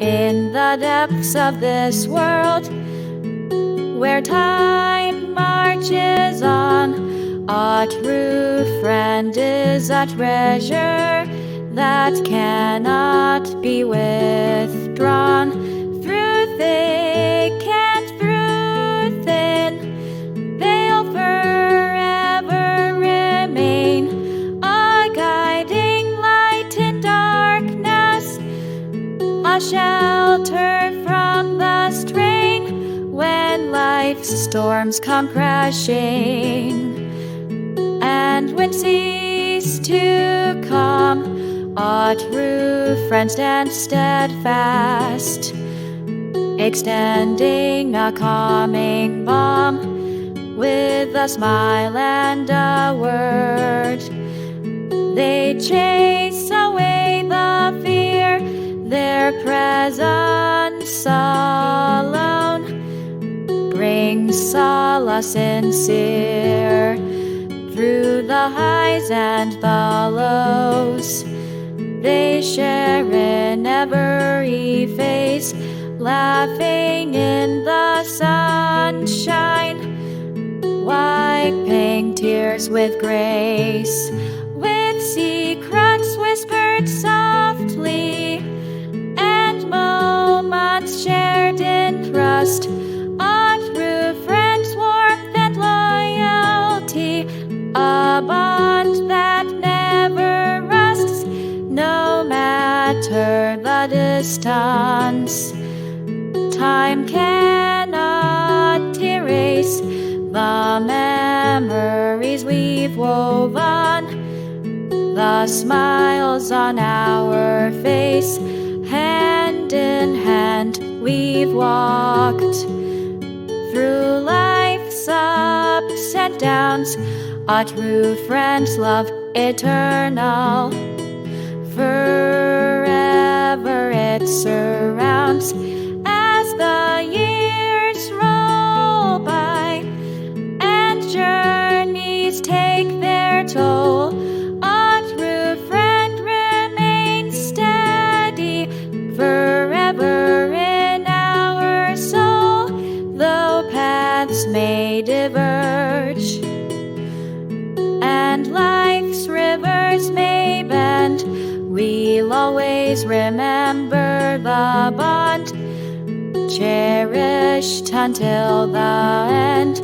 in the depths of this world, where time marches on, a true friend is a treasure that cannot be withdrawn. Through thick and through thin, they'll forever remain, a guiding light in darkness, a shelter from the strain when life's storms come crashing. And when cease to come, a true friend stands steadfast, extending a calming balm with a smile and a word. They chase away the fear, their presence alone brings solace sincere. Through the highs and the lows, they share in every face, laughing in the sunshine, wiping tears with grace, with secrets whispered softly, and moments shared in trust, a true friend's warmth and loyalty, a bond that never rusts, no matter the distance. Time cannot erase the memories we've woven, the smiles on our face. Hand in hand we've walked through life's ups and downs, a true friend's love eternal. Forever it surrounds as the years roll by and journeys take their toll. A true friend remains steady forever in our soul, though paths may diverge and life's rivers may bend. We'll always remember the bond, cherished until the end.